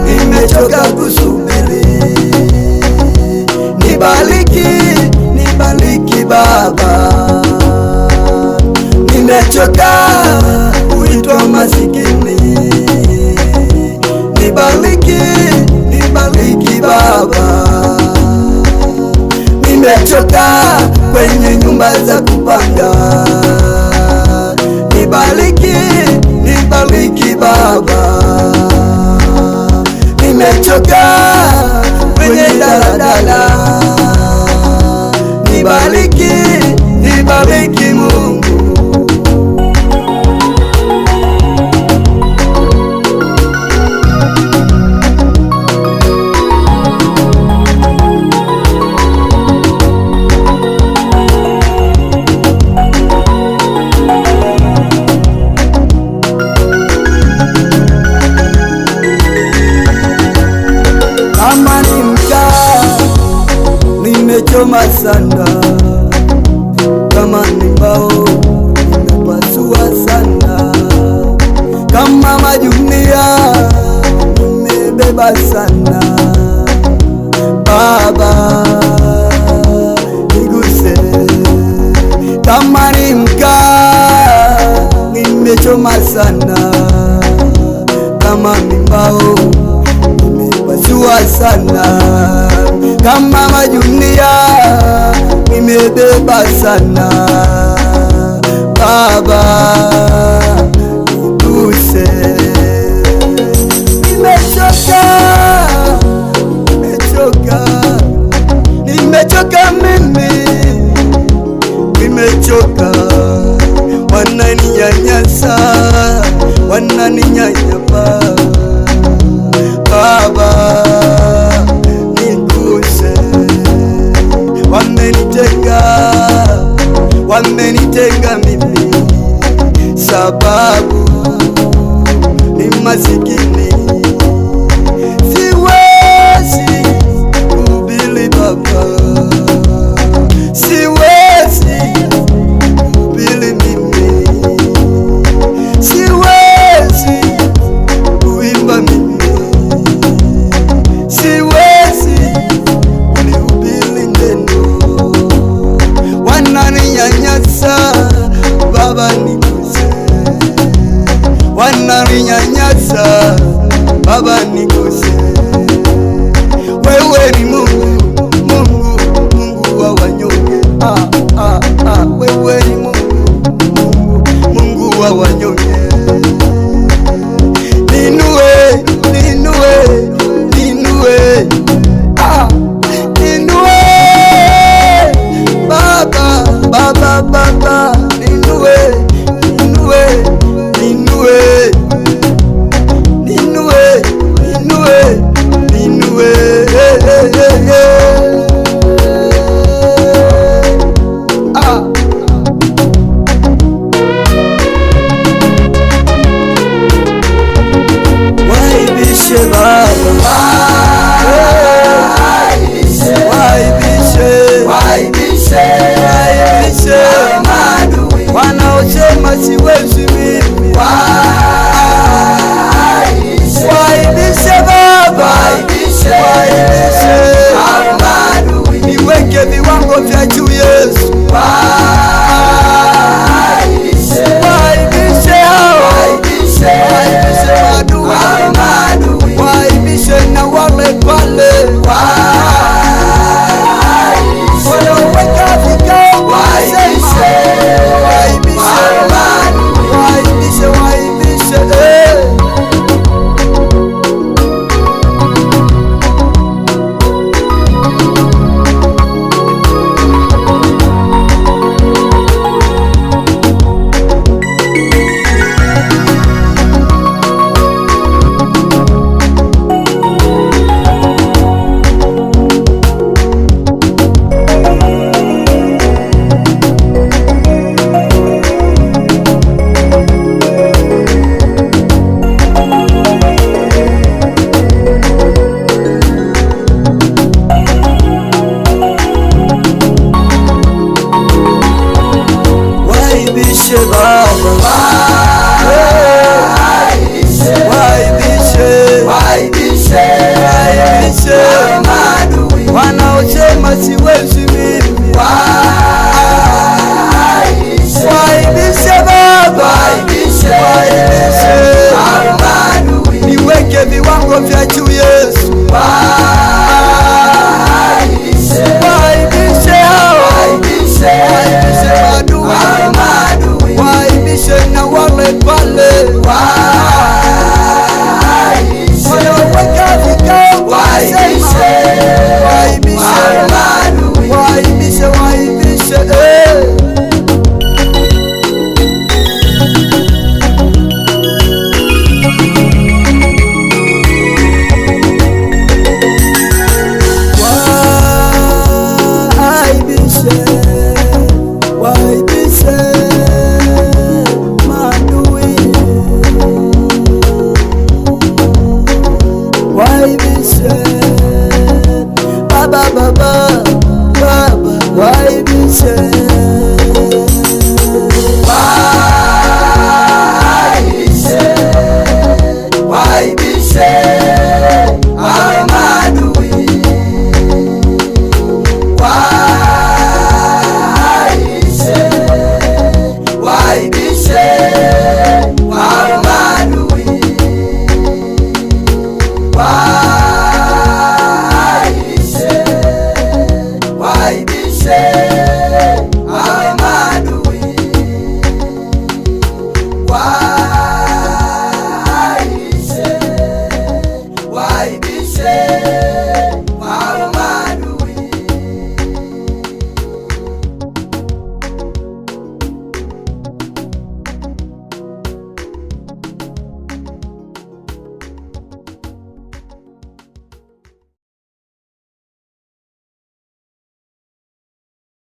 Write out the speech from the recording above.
nimechoka kusubiri. Nibariki Baba, nimechoka kuitwa masikini. Nibariki Baba, nimechoka kwenye nyumba za kupanga. Nibariki Baba, nimechoka kwenye daladala. Nibariki Mungu. Kama ni mkaa nimechoma sana, kama ni mbao nimepasua sana, kama majunia nimebeba sana. Baba niguse. Kama ni mkaa nimechoma sana, kama ni mbao nimepasua sana, kama majunia nimebeba sana. Baba niguse. Nimechoka mimi, nimechoka. Wananinyanyasa, wananinyanyapa. Baba niguse. Wamenitenga mimi sababu ni masikini. Siwezi kuhubiri Baba, siwezi kuhubiri mimi, siwezi kuimba mimi, siwezi kulihubiri neno. Wananinyanyasa, Baba niguse. Wananinyanyasa, Baba niguse. Wewe ni Mungu, Mungu, Mungu wa wanyonge. Wewe ni Mungu, Mungu, Mungu wa wanyonge. Ninue, ninue, ninue. Ninue. Baba, Baba, Baba, ninue, ninue, ninue. Ninue, ninue, ninue. say